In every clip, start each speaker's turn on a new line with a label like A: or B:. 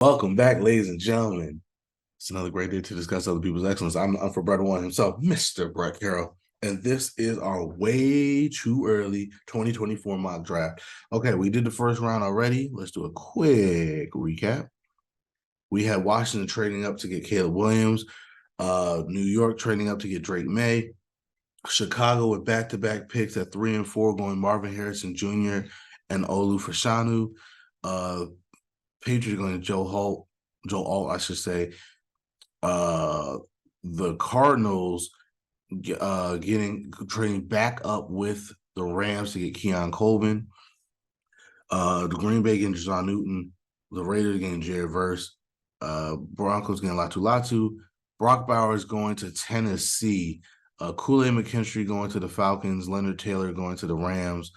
A: Welcome back, ladies and gentlemen. It's another great day to discuss other people's excellence. I'm for Brother One himself, Mr. Brett Carroll, and this is our way too early 2024 mock draft. Okay, we did the first round already. Let's do a quick recap. We had Washington trading up to get Caleb Williams, New York trading up to get Drake May, Chicago with back-to-back picks at 3 and 4, going Marvin Harrison Jr. and Olu Fashanu. Patriots going to Joe Alt, I should say. Uh, the Cardinals getting trading back up with the Rams to get Keon Coleman. The Green Bay getting John Newton. The Raiders getting Jared Verse. Broncos getting Latu Latu. Brock Bowers going to Tennessee. Kool-Aid McKinstry going to the Falcons. Leonard Taylor going to the Rams.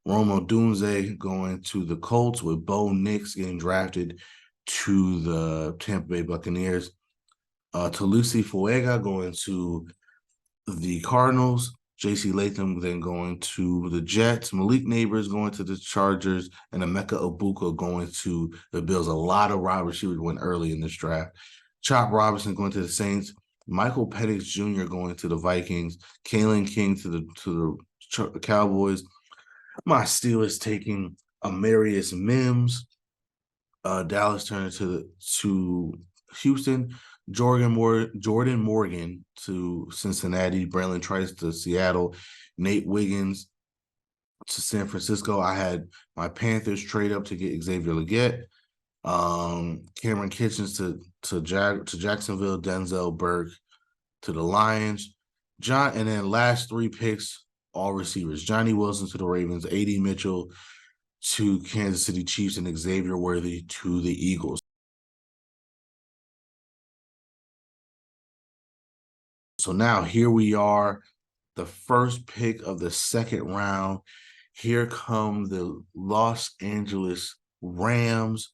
A: Rome Odunze going to the Colts, with Bo Nix getting drafted to the Tampa Bay Buccaneers. Tolusi Fuega going to the Cardinals. J.C. Latham then going to the Jets. Malik Neighbors going to the Chargers. And Emeka Obuka going to the Bills. A lot of wide receivers went early in this draft. Chop Robinson going to the Saints. Michael Penix Jr. going to the Vikings. Kalen King to the Cowboys. My Steelers taking Amarius Mims. Dallas turning to Houston. Jordan Morgan to Cincinnati. Braylon Trice to Seattle. Nate Wiggins to San Francisco. I had my Panthers trade up to get Xavier Legette. Cameron Kitchens to Jacksonville. Denzel Burke to the Lions. And then last three picks, all receivers. Johnny Wilson to the Ravens. A.D. Mitchell to Kansas City Chiefs, and Xavier Worthy to the Eagles. So now here we are, the first pick of the second round. Here come the Los Angeles Rams.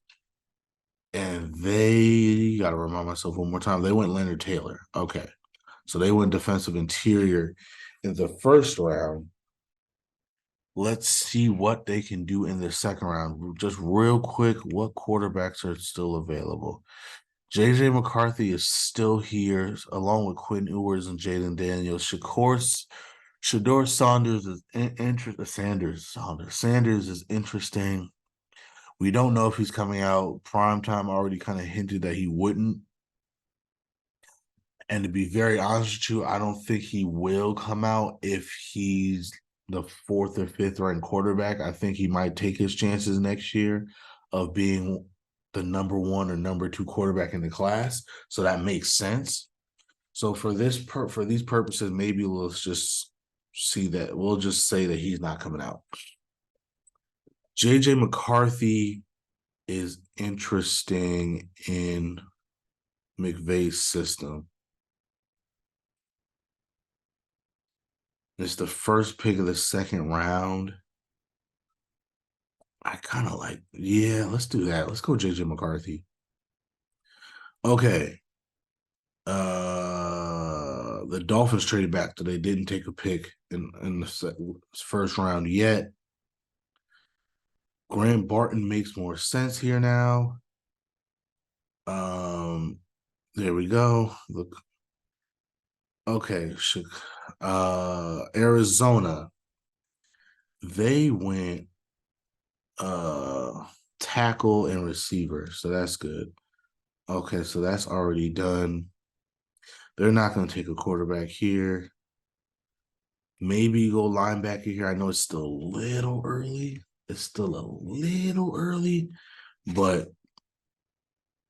A: And they, got to remind myself one more time, they went Leonard Taylor. Okay. So they went defensive interior in the first round. Let's see what they can do in the second round. Just real quick, what quarterbacks are still available? J.J. McCarthy is still here, along with Quinn Ewers and Jaden Daniels. Shador Sanders is Sanders is interesting. We don't know if he's coming out. Primetime already kind of hinted that he wouldn't. And to be very honest with you, I don't think he will come out if he's the fourth or fifth ranked quarterback. I think he might take his chances next year of being the number one or number two quarterback in the class. So that makes sense. So for these purposes, maybe let's just see that we'll just say that he's not coming out. JJ McCarthy is interesting in McVay's system. It's the first pick of the second round. I kind of like, yeah, let's do that. Let's go JJ McCarthy. Okay. The Dolphins traded back, so they didn't take a pick in the first round yet. Grant Barton makes more sense here now. There we go. Look. Okay, Arizona. They went tackle and receiver, so that's good. Okay, so that's already done. They're not going to take a quarterback here. Maybe go linebacker here. I know it's still a little early. But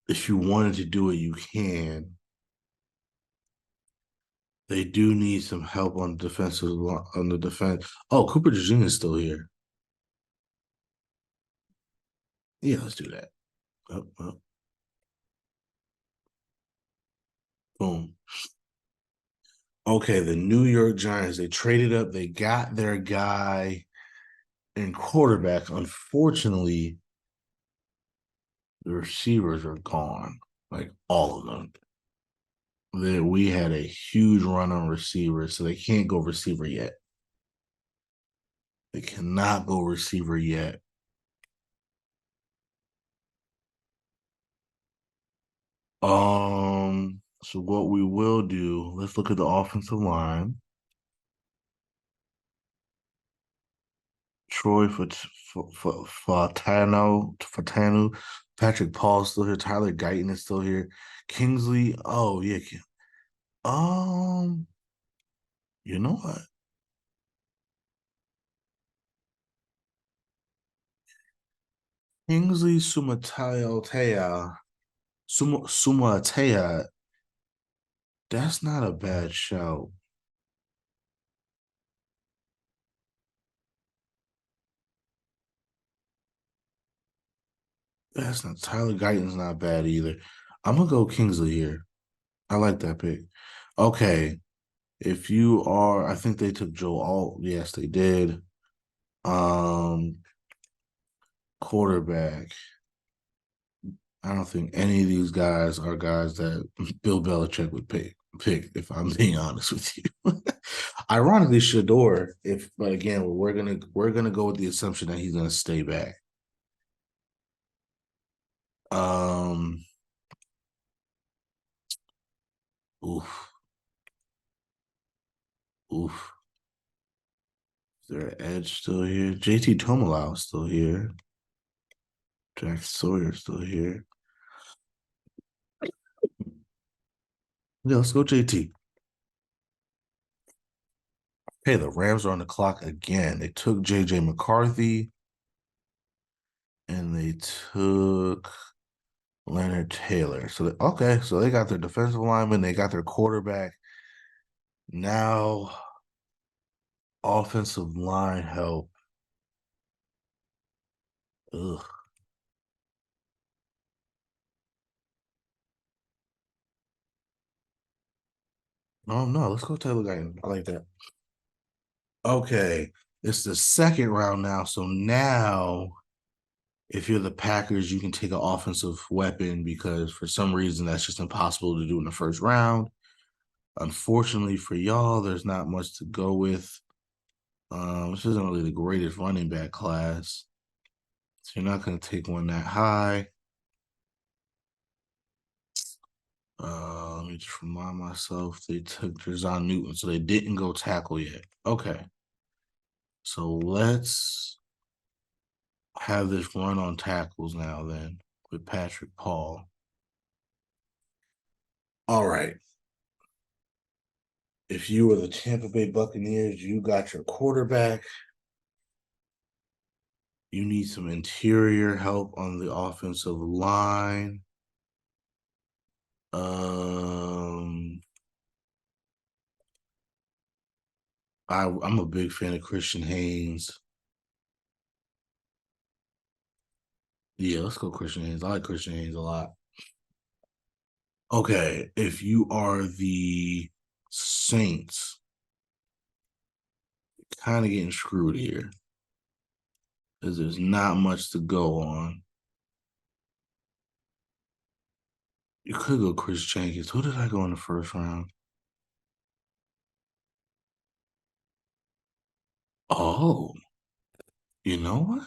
A: if you wanted to do it, you can. They do need some help on the defense. Oh, Cooper DeJean is still here. Yeah, let's do that. Oh. Boom. Okay, the New York Giants, they traded up. They got their guy in quarterback. Unfortunately, the receivers are gone, like all of them. We had a huge run on receivers, so they can't go receiver yet. They cannot go receiver yet. So what we will do, let's look at the offensive line. Troy Fatanu, Patrick Paul still here. Tyler Guyton is still here. Kingsley, oh yeah. Um, you know what? Kingsley Sumatea, that's not a bad shout. That's not Tyler Guyton's not bad either. I'm gonna go Kingsley here. I like that pick. Okay, if you are, I think they took Joe Alt. Yes, they did. Um, Quarterback. I don't think any of these guys are guys that Bill Belichick would pick, if I'm being honest with you. Ironically, Shador, but again, we're gonna go with the assumption that he's gonna stay back. Um, oof, oof. Is there an edge still here? JT Tomalau is still here. Jack Sawyer still here. Yeah, let's go JT. Hey, the Rams are on the clock again. They took JJ McCarthy and they took Leonard Taylor. Okay, so they got their defensive lineman, they got their quarterback. Now offensive line help. Ugh. Oh no, let's go Taylor Guyton. I like that. Okay, it's the second round now. So now, if you're the Packers, you can take an offensive weapon because for some reason that's just impossible to do in the first round. Unfortunately for y'all, there's not much to go with. This isn't really the greatest running back class. So you're not going to take one that high. Let me just remind myself they took Drizon Newton, so they didn't go tackle yet. Okay. So let's have this run on tackles now then with Patrick Paul. All right. If you were the Tampa Bay Buccaneers, you got your quarterback. You need some interior help on the offensive line. Um, I'm a big fan of Christian Haynes. Yeah, let's go Christian Haynes. I like Christian Haynes a lot. Okay, if you are the Saints, kind of getting screwed here because there's not much to go on. You could go Chris Jenkins. Who did I go in the first round? Oh, you know what?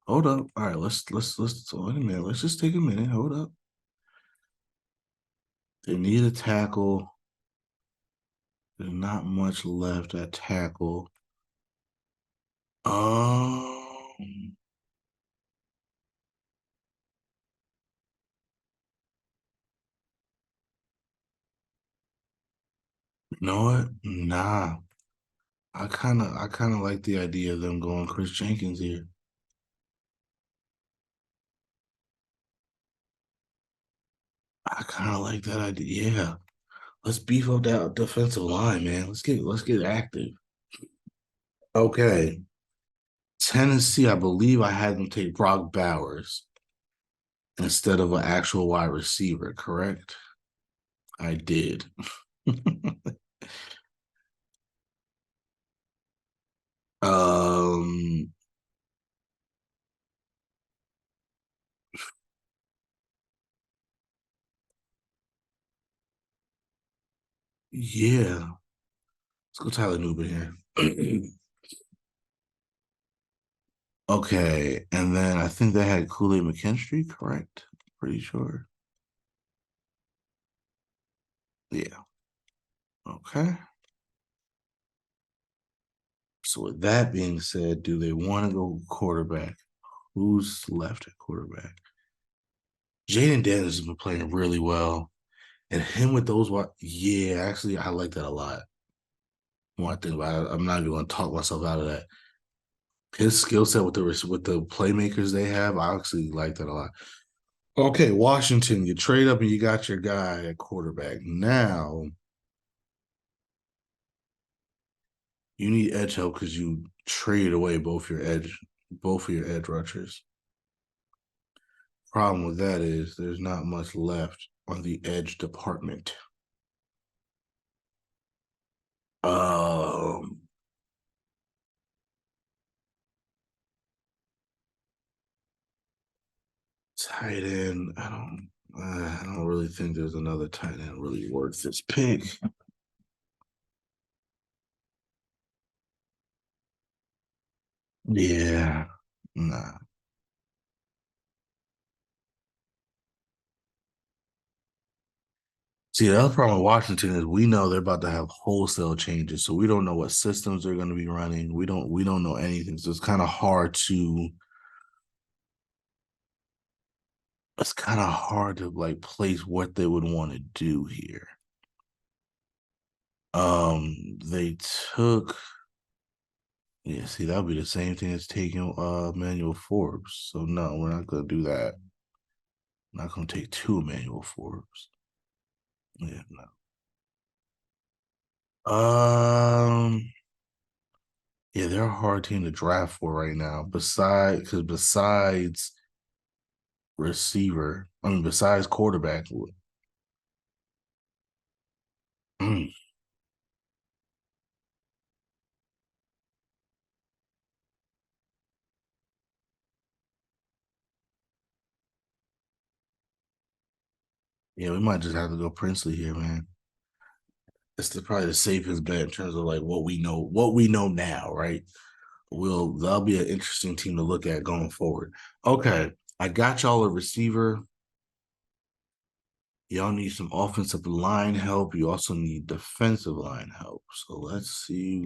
A: Hold up. All right, let's wait a minute. Let's just take a minute. Hold up. They need a tackle. There's not much left at tackle. Um, you know what? Nah. I kinda like the idea of them going Chris Jenkins here. I kinda like that idea. Yeah. Let's beef up that defensive line, man. Let's get active. Okay. Tennessee, I believe I had them take Brock Bowers instead of an actual wide receiver, correct? I did. um yeah. Let's go Tyler Newman here. Okay, and then I think they had Kool-Aid McKinstry, correct? Pretty sure. Yeah. Okay. So with that being said, do they want to go quarterback? Who's left at quarterback? Jaden Daniels has been playing really well. And him with those yeah, actually I like that a lot. When I think about it, I'm not even gonna talk myself out of that. His skill set with the playmakers they have, I actually like that a lot. Okay, Washington, you trade up and you got your guy at quarterback. Now you need edge help because you traded away both of your edge rushers. Problem with that is there's not much left on the edge department. Um, Tight end. I don't really think there's another tight end really worth this pick. Yeah, nah. See, the other problem with Washington is we know they're about to have wholesale changes, so we don't know what systems they're going to be running. We don't know anything, so it's kind of hard to like place what they would want to do here. They took Yeah, see, that would be the same thing as taking Emmanuel Forbes. So no, we're not gonna do that. Not gonna take two Emmanuel Forbes. Yeah, no. Yeah, they're a hard team to draft for right now. Besides receiver, besides quarterback. mm, yeah, we might just have to go Princely here, man. Probably the safest bet in terms of like what we know now, right? That'll be an interesting team to look at going forward. Okay, I got y'all a receiver. Y'all need some offensive line help. You also need defensive line help. So let's see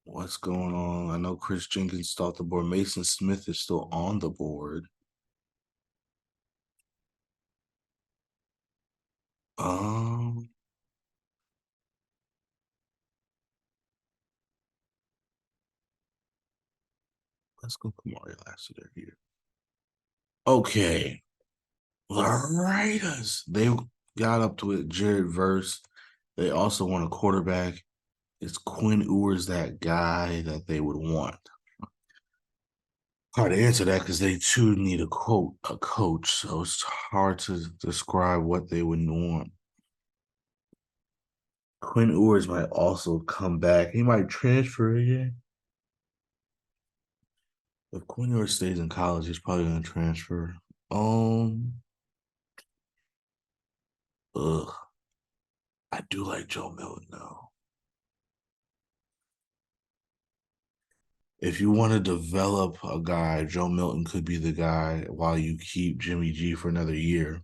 A: what's going on. I know Chris Jenkins is off the board. Mason Smith is still on the board. Um, let's go Kamari Lassiter here. Okay. The Raiders. They got up to it. Jared Verse. They also want a quarterback. Is Quinn Ewers that guy that they would want? Hard to answer that because they too need a coach. So it's hard to describe what they would want. Quinn Ewers might also come back. He might transfer again. If Quinn Ewers stays in college, he's probably gonna transfer. Um, ugh, I do like Joe Milton though. If you want to develop a guy, Joe Milton could be the guy while you keep Jimmy G for another year.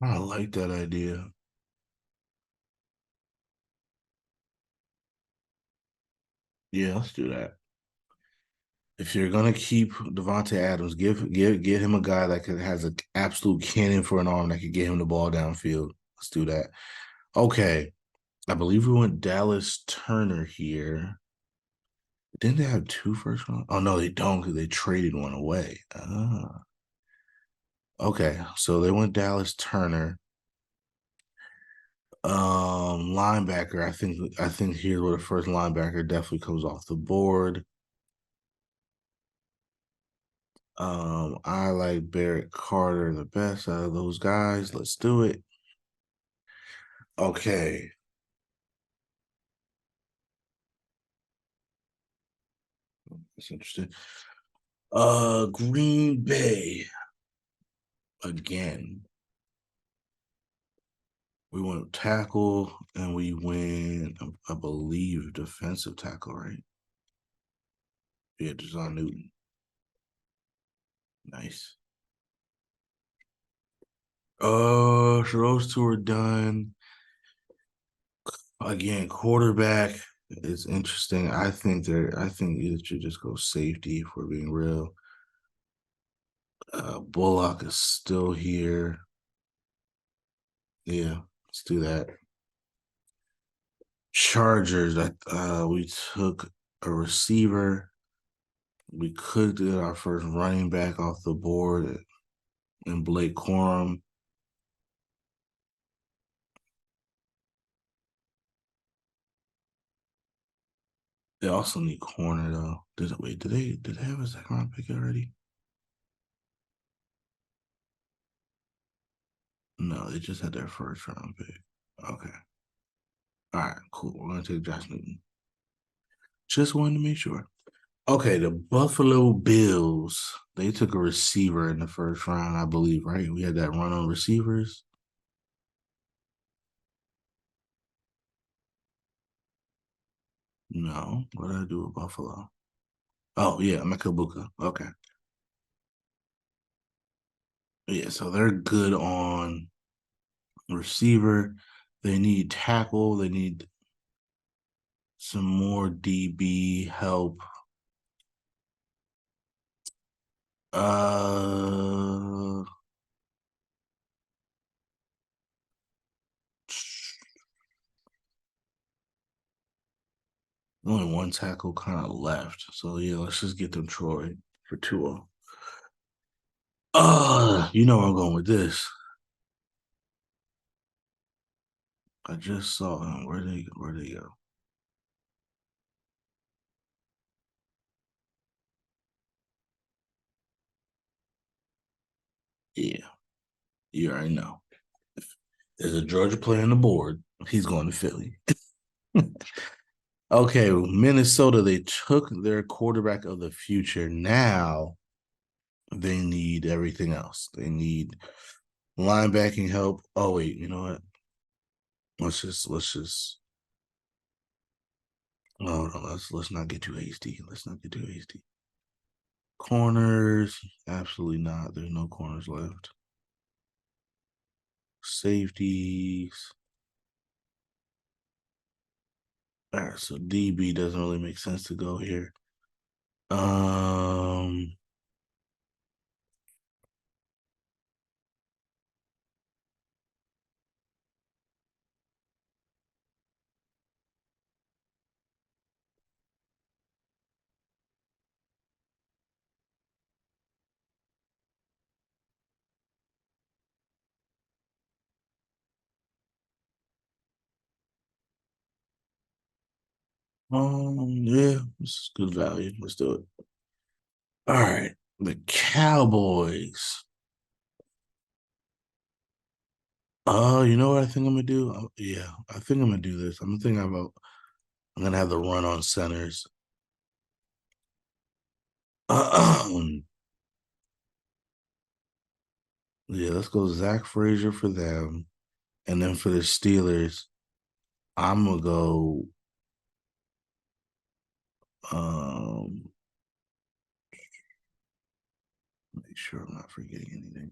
A: I like that idea. Yeah, let's do that. If you're gonna keep Devontae Adams, get him a guy that has an absolute cannon for an arm that could get him the ball downfield. Let's do that. Okay, I believe we went Dallas Turner here. Didn't they have two first round? Oh no, they don't because they traded one away. Okay, so they went Dallas Turner. Linebacker. I think here's where the first linebacker definitely comes off the board. I like Barrett Carter the best out of those guys. Let's do it. Okay. That's interesting. Green Bay again. We went tackle and we went, I believe, defensive tackle, right? Yeah, Deshaun Newton. Nice. So those two are done. Again, quarterback is interesting. I think you should just go safety if we're being real. Bullock is still here. Yeah, let's do that. Chargers, we took a receiver. We could get our first running back off the board in Blake Corum. They also need corner though. Did they have a second round pick already? No, they just had their first round pick. Okay. All right, cool. We're gonna take Josh Newton. Just wanted to make sure. Okay, the Buffalo Bills. They took a receiver in the first round, I believe, right? We had that run on receivers. No, what did I do with Buffalo? Oh yeah, Mekabuka. Okay. Yeah, so they're good on receiver. They need tackle. They need some more DB help. Uh, only one tackle kind of left. So yeah, let's just get them Troy for 2-0. You know where I'm going with this. I just saw him. Where they go? Yeah, you already know. If there's a Georgia player on the board, he's going to Philly. Okay, Minnesota, they took their quarterback of the future. Now they need everything else. They need linebacking help. Oh wait, you know what? Let's just no, let's not get too hasty. Let's not get too hasty. Corners, absolutely not. There's no corners left. Safeties. All right, so DB doesn't really make sense to go here. Um, yeah, this is good value. Let's do it. All right, the Cowboys. You know what I think I'm gonna do? Yeah, I think I'm gonna do this. I'm gonna have the run on centers. Yeah, let's go Zach Frazier for them, and then for the Steelers, I'm gonna go. Um, make sure I'm not forgetting anything.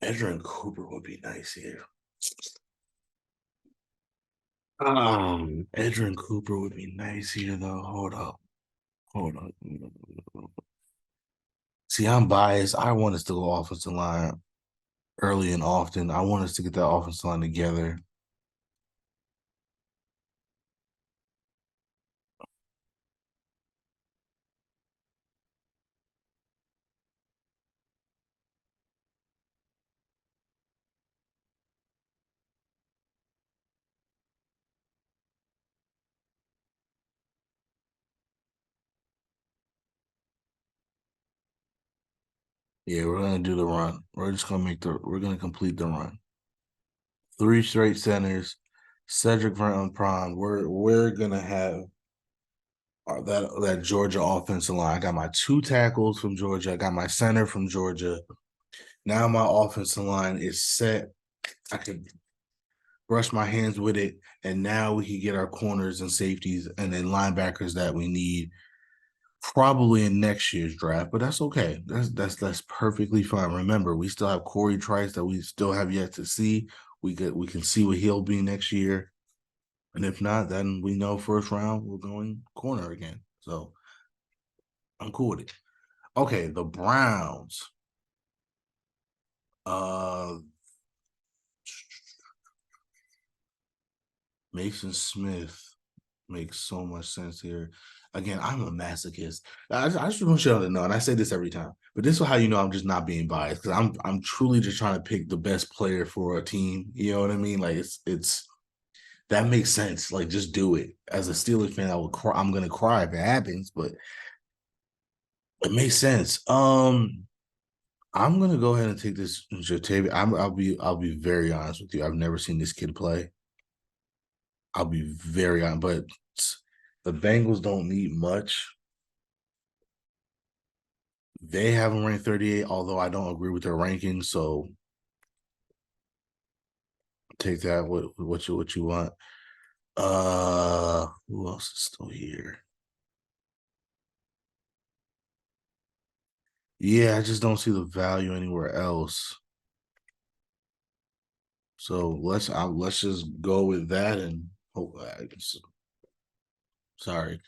A: Edrin Cooper would be nice here. Edrin Cooper would be nice here though. Hold up. Hold up. See, I'm biased. I want us to go offensive line early and often. I want us to get that offensive line together. Yeah, we're gonna do the run. We're gonna complete the run. Three straight centers. Cedric Vernon Prime. We're gonna have that Georgia offensive line. I got my two tackles from Georgia. I got my center from Georgia. Now my offensive line is set. I can brush my hands with it, and now we can get our corners and safeties and then linebackers that we need probably in next year's draft. But that's okay. That's perfectly fine. Remember, we still have Corey Trice that we still have yet to see. We can see what he'll be next year. And if not, then we know first round we're going corner again. So I'm cool with it. Okay, the Browns. Uh Mason Smith makes so much sense here. Again, I'm a masochist. I just want you to know, and I say this every time, but this is how you know I'm just not being biased because I'm truly just trying to pick the best player for a team. You know what I mean? Like it's that makes sense. Like just do it. As a Steelers fan, I would cry. I'm gonna cry if it happens, but it makes sense. I'm gonna go ahead and take this Jatavius. I'll be very honest with you. I've never seen this kid play. I'll be very honest, but the Bengals don't need much. They have him ranked 38, although I don't agree with their rankings. So take that what you want. Who else is still here? Yeah, I just don't see the value anywhere else. So let's just go with that and hope. Sorry.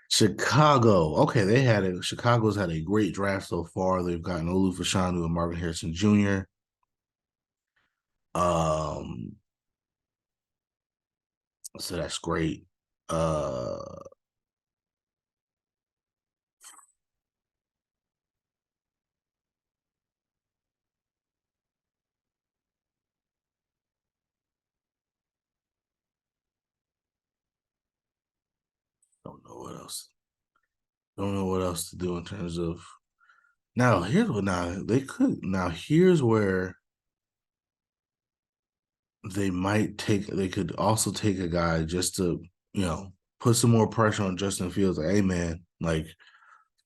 A: Chicago. Okay, they had it. Chicago's had a great draft so far. They've gotten Olu Fashanu and Marvin Harrison Jr. Um, so that's great. Don't know what else. Don't know what else to do in terms of now here's where they could also take a guy just to, put some more pressure on Justin Fields, like, hey man, like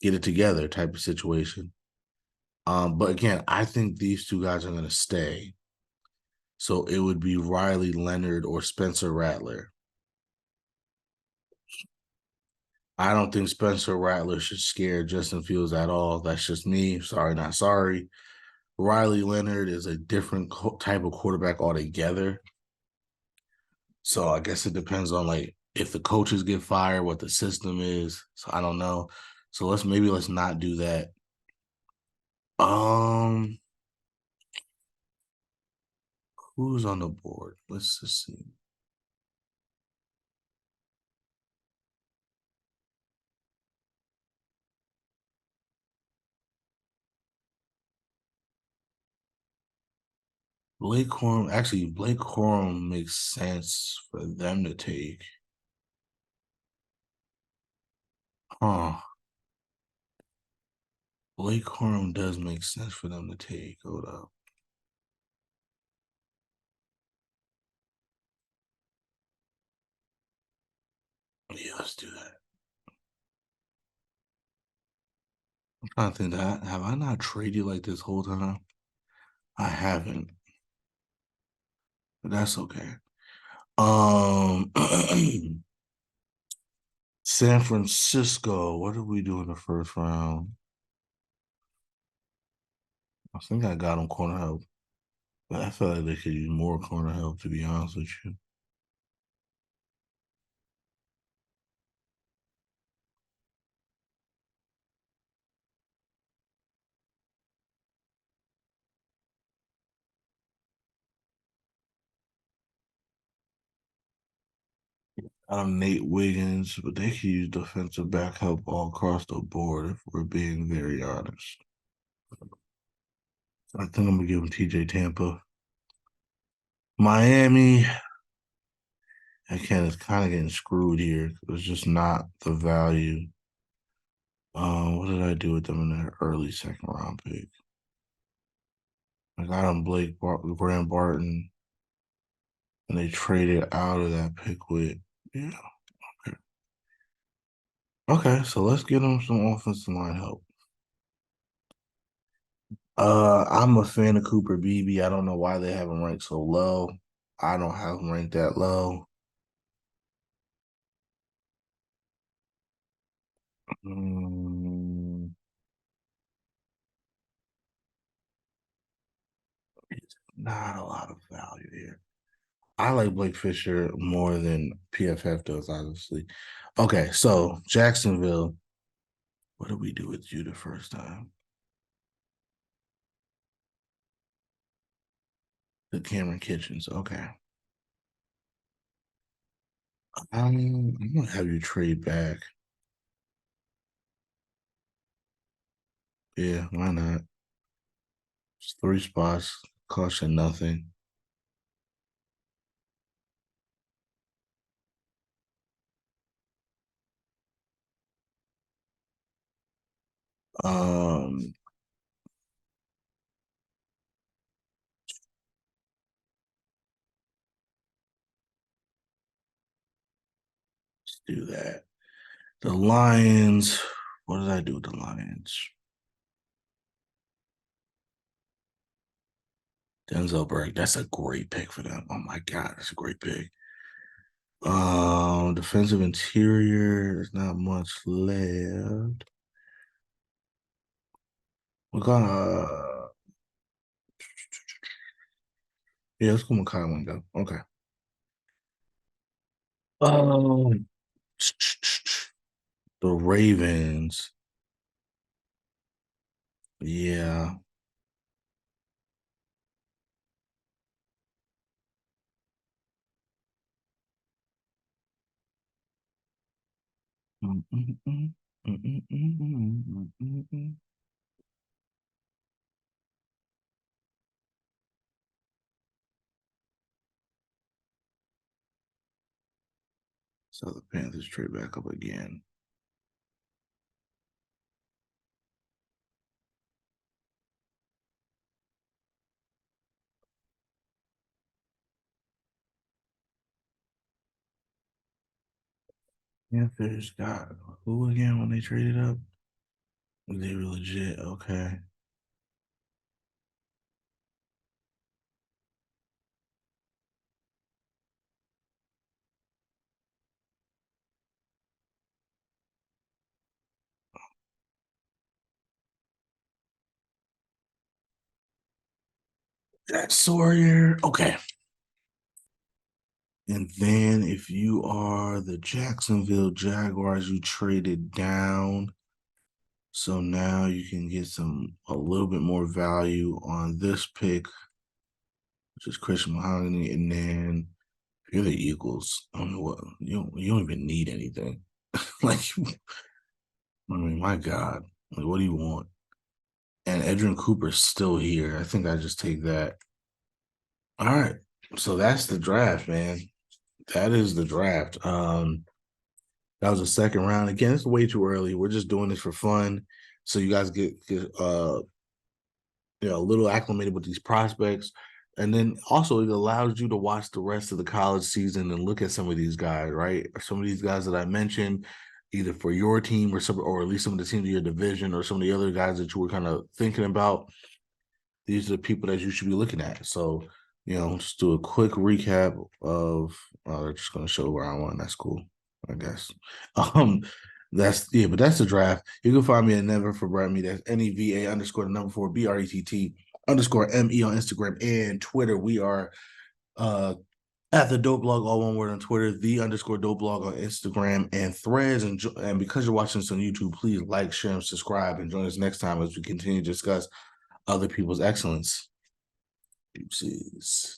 A: get it together type of situation. But again, I think these two guys are gonna stay. So it would be Riley Leonard or Spencer Rattler. I don't think Spencer Rattler should scare Justin Fields at all. That's just me. Sorry, not sorry. Riley Leonard is a different type of quarterback altogether. So I guess it depends on like if the coaches get fired, what the system is. So I don't know. So let's not do that. Um, who's on the board? Let's just see. Blake Corum makes sense for them to take. Huh. Blake Corum does make sense for them to take. Hold up. Yeah, let's do that. I'm trying to think that have I not traded like this whole time? I haven't, but that's okay. Um San Francisco. What did we do in the first round? I think I got them corner help, but I feel like they could use more corner help to be honest with you. Nate Wiggins, but they could use defensive back help all across the board if we're being very honest. I think I'm gonna give him TJ Tampa. Miami, again, it's kind of getting screwed here. It's just not the value. What did I do with them in their early second round pick? I got him Graham Barton, and they traded out of that pick with, yeah. Okay. Okay, so let's get them some offensive line help. I'm a fan of Cooper Beebe. I don't know why they have him ranked so low. I don't have him ranked that low. Mm, it's not a lot of value here. I like Blake Fisher more than PFF does, honestly. Okay, so Jacksonville. What did we do with you the first time? The Cameron Kitchens. Okay. I'm gonna have you trade back. Yeah, why not? It's 3 spots, cost you nothing. Um, let's do that. The Lions. What did I do with the Lions? Denzel Burke. That's a great pick for them. Oh my God, that's a great pick. Defensive interior. There's not much left. We're gonna. Yeah, let's go with Kyle Wingo. Okay. Um, the Ravens. Yeah. Mm, mm, mm, mm, mm, mm, mm, mm, mm. So the Panthers trade back up again. Panthers got who again when they traded up? They were legit. Okay. Jack Sawyer. Okay. And then if you are the Jacksonville Jaguars, you traded down. So now you can get some a little bit more value on this pick, which is Christian Mahogany. And then if you're the Eagles, I don't know what you don't even need anything. Like I mean, my God. Like, what do you want? And Edrin Cooper's still here. I think I just take that. All right. So that's the draft, man. That is the draft. That was the second round. Again, it's way too early. We're just doing this for fun. So you guys get a little acclimated with these prospects. And then also it allows you to watch the rest of the college season and look at some of these guys, right? Some of these guys that I mentioned, either for your team or at least some of the teams of your division or some of the other guys that you were kind of thinking about. These are the people that you should be looking at. So, just do a quick recap of they're just gonna show round one. That's cool, I guess. Um but that's the draft. You can find me at Never for Brett Me. That's NEVA underscore the number 4 BRETT underscore ME on Instagram and Twitter. We are at the Dope Blog, all one word on Twitter, the underscore Dope Blog on Instagram and Threads. And because you're watching this on YouTube, please like, share, and subscribe, and join us next time as we continue to discuss other people's excellence. Deuces.